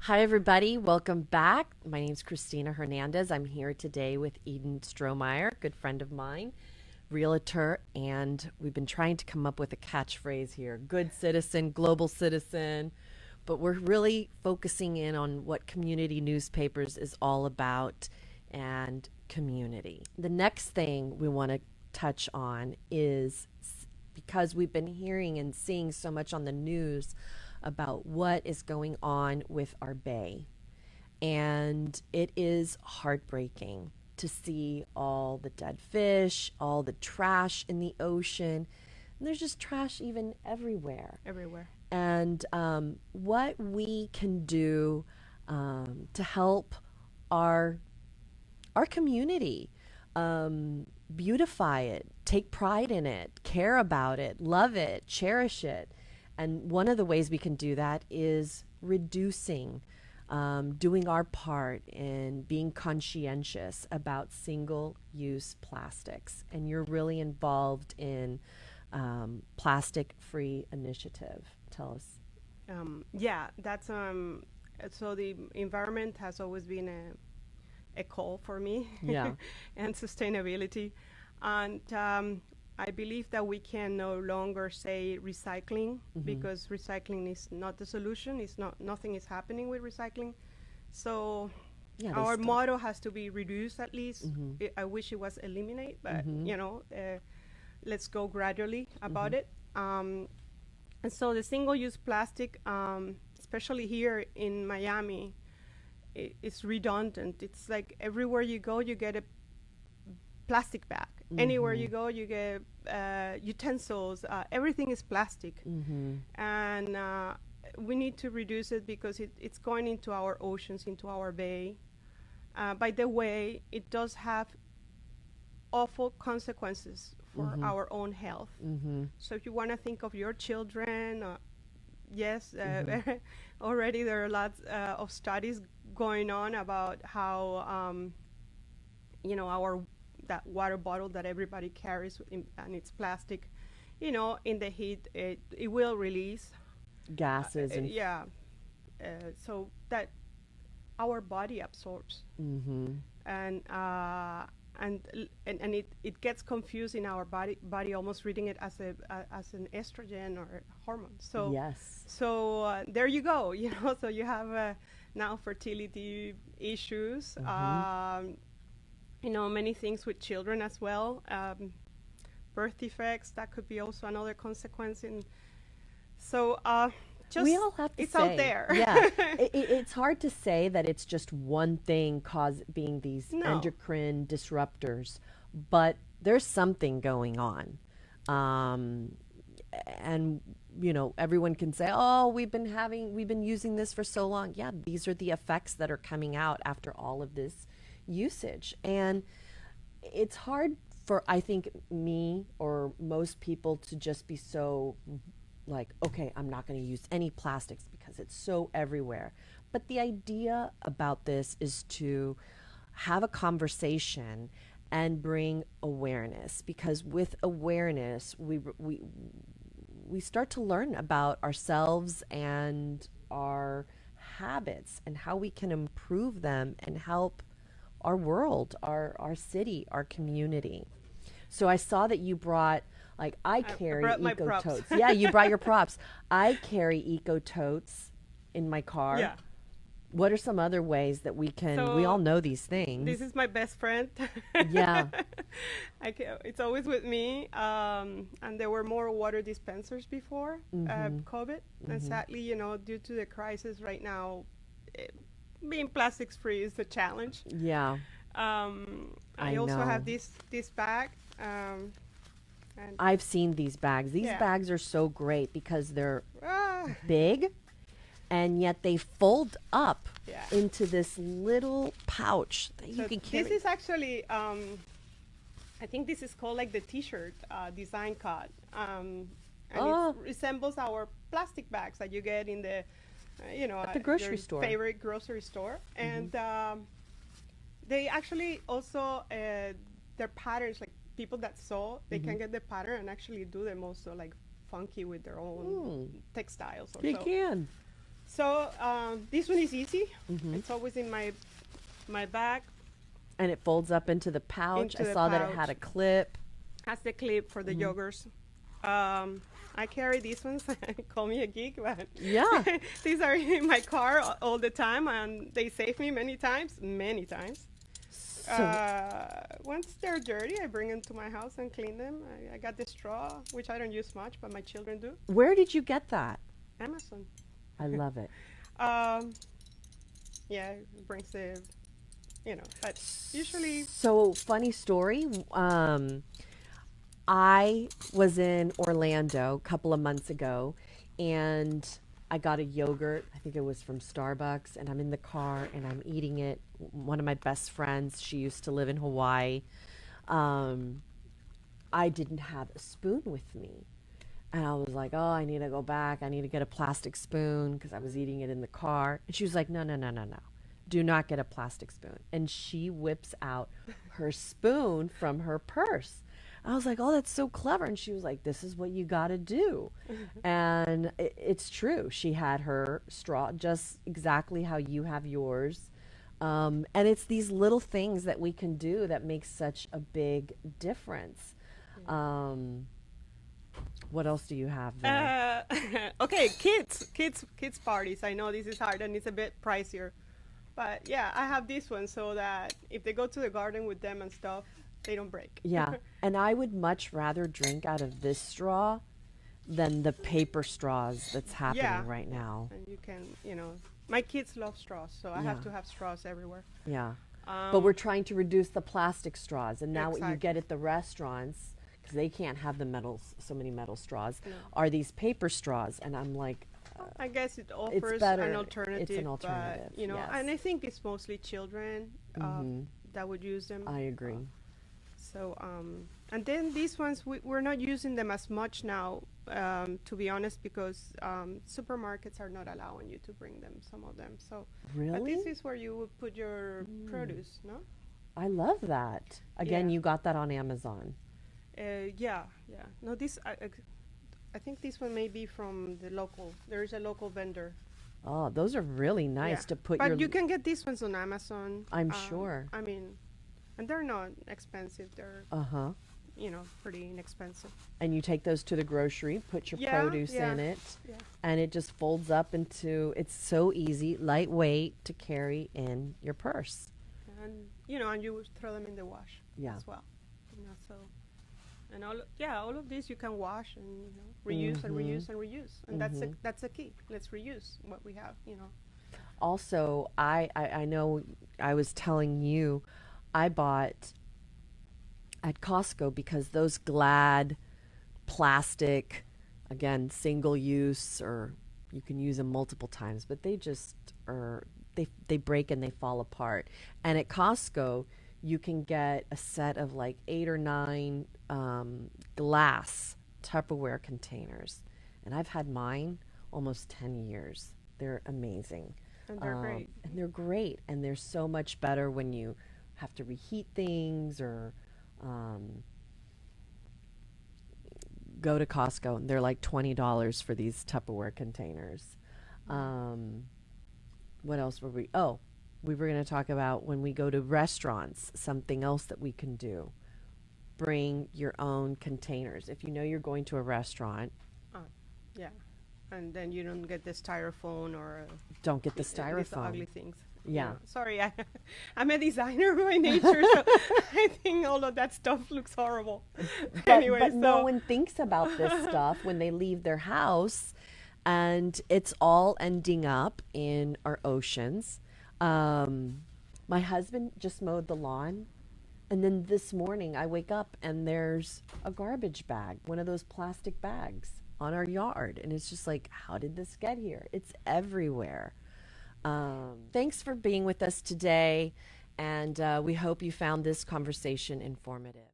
Hi, everybody. Welcome back. My name is Cristina Hernandez. I'm here today with Iden Stromeyer, good friend of mine, realtor, and we've been trying to come up with a catchphrase here: good citizen, global citizen. But we're really focusing in on what community newspapers is all about and community. The next thing we want to touch on is because we've been hearing and seeing so much on the news about what is going on with our bay. And it is heartbreaking to see all the dead fish, all the trash in the ocean. And there's just trash even everywhere. Everywhere. And what we can do to help our community, beautify it, take pride in it, care about it, love it, cherish it. And one of the ways we can do that is reducing, doing our part in being conscientious about single-use plastics. And you're really involved in Plastic-Free Initiative. Tell us. Yeah, that's so the environment has always been a call for me. Yeah. And sustainability. And I believe that we can no longer say recycling because recycling is not the solution. It's not, nothing is happening with recycling. So Yeah, our motto has to be reduce at least. I wish it was eliminate, but let's go gradually about it. And so the single-use plastic, especially here in Miami, it's redundant. It's like everywhere you go, you get a plastic bag. Anywhere you go, you get utensils. Everything is plastic. And we need to reduce it because it's going into our oceans, into our bay. By the way, it does have awful consequences for our own health. So if you want to think of your children, yes, already there are lots of studies going on about how, our that water bottle that everybody carries and it's plastic, in the heat, it will release gases and so that our body absorbs. And it gets confused in our body almost reading it as an estrogen or hormone. So yes. So there you go. So you have now fertility issues. Many things with children as well. Birth defects, that could be also another consequence. And so just we all have to it's say, out there. Yeah, it's hard to say that it's just one thing being these endocrine disruptors, but there's something going on. And everyone can say, oh, we've been using this for so long. Yeah, these are the effects that are coming out after all of this usage. And it's hard for, I think, me or most people to just be so like, okay, I'm not going to use any plastics because it's so everywhere. But the idea about this is to have a conversation and bring awareness, because with awareness we start to learn about ourselves and our habits and how we can improve them and help our world, our city, our community. So I saw that you brought, I carry eco totes. Yeah, you brought your props. I carry eco totes in my car. Yeah. What are some other ways that we can, we all know these things. This is my best friend. Yeah. It's always with me. And there were more water dispensers before COVID. And sadly, due to the crisis right now, being plastics free is a challenge. Yeah. I also have this bag. And I've seen these bags. These bags are so great because they're big, and yet they fold up into this little pouch that you can carry. This is actually, I think this is called like the T-shirt design cut. And it resembles our plastic bags that you get in the, at the grocery store. Favorite grocery store. And they actually also, their patterns, like people that sew, they can get the pattern and actually do them also like funky with their own textiles or They so. can. So this one is easy. Hmm. It's always in my bag, And it folds up into the pouch. I into the saw that it had pouch. a clip. Has the clip for the Hmm. yogurts. I carry these ones. Call me a geek, but Yeah. these are in my car all the time, and they save me many times. Many times. So, Once they're dirty, I bring them to my house and clean them. I got the straw, which I don't use much, but my children do. where did you get that? Amazon. I love it. Um, yeah, it brings the, but usually, So, funny story. I was in Orlando a couple of months ago and I got a yogurt. I think it was from Starbucks, and I'm in the car and I'm eating it. One of my best friends, she used to live in Hawaii. Um, I didn't have a spoon with me. And I was like, oh, I need to go back. I need to get a plastic spoon because I was eating it in the car. And she was like, no, no, no, no, no. Do not get a plastic spoon. And she whips out her spoon from her purse. I was like, oh, that's so clever. And she was like, this is what you got to do. And it's true. She had her straw just exactly how you have yours. And it's these little things that we can do that make such a big difference. Um, what else do you have there? okay, kids parties. I know this is hard and it's a bit pricier, but yeah, I have this one so that if they go to the garden with them and stuff, they don't break. Yeah, and I would much rather drink out of this straw than the paper straws that's Yeah, happening right now. and you can, my kids love straws, so I have Yeah, to have straws everywhere. yeah. But we're Um, trying to reduce the plastic straws, and now what you get exactly. at the restaurants, because they can't have the metals, so many metal straws, No. are these paper straws, and I'm like, I guess it it's offers an better. It's an alternative, but alternative. and Yes. I think it's mostly children Hmm. that would use them. I Uh, agree. So, and then these ones, we're not using them as much now, to be honest, because supermarkets are not allowing you to bring them, some of them. So, but Really? this is where you would put your produce, no? I love that. Again, Yeah. you got that on Amazon. Yeah, yeah. No, I think this one may be from the local. There is a local vendor. Oh, those are really Yeah. nice to put your. But you can get these ones on Amazon. I'm sure. I mean, and they're not expensive. They're, Uh huh. pretty inexpensive. And you take those to the grocery, put your Yeah, produce yeah, in it, yeah. and it just folds up into. It's so easy, lightweight to carry in your purse. And you would throw them in the wash Yeah. as well. So and all of these you can wash and reuse and Mm-hmm. reuse and reuse, and Mm-hmm. that's the key. Let's reuse what we have. Also, I know I was telling you, I bought at Costco because those Glad plastic, again, single use, or you can use them multiple times, but they just are, they break and they fall apart. And at Costco, you can get a set of like 8 or 9 glass Tupperware containers. And I've had mine almost 10 years. They're amazing. And they're great. And they're great. And they're so much better when you have to reheat things or um, go to Costco. And they're like $20 for these Tupperware containers. Um, what else were we? Oh, we were going to talk about when we go to restaurants, something else that we can do. Bring your own containers. If you know you're going to a restaurant, Uh, yeah, and then you don't get this styrofoam or don't get the these ugly styrofoam. things. Yeah. Sorry, I'm a designer by nature, so I think all of that stuff looks horrible. Anyway, But no so one thinks about this stuff when they leave their house, and it's all ending up in our oceans. My husband just mowed the lawn, and then this morning I wake up and there's a garbage bag, one of those plastic bags on our yard. And it's just like, how did this get here? It's everywhere. Thanks for being with us today, and we hope you found this conversation informative.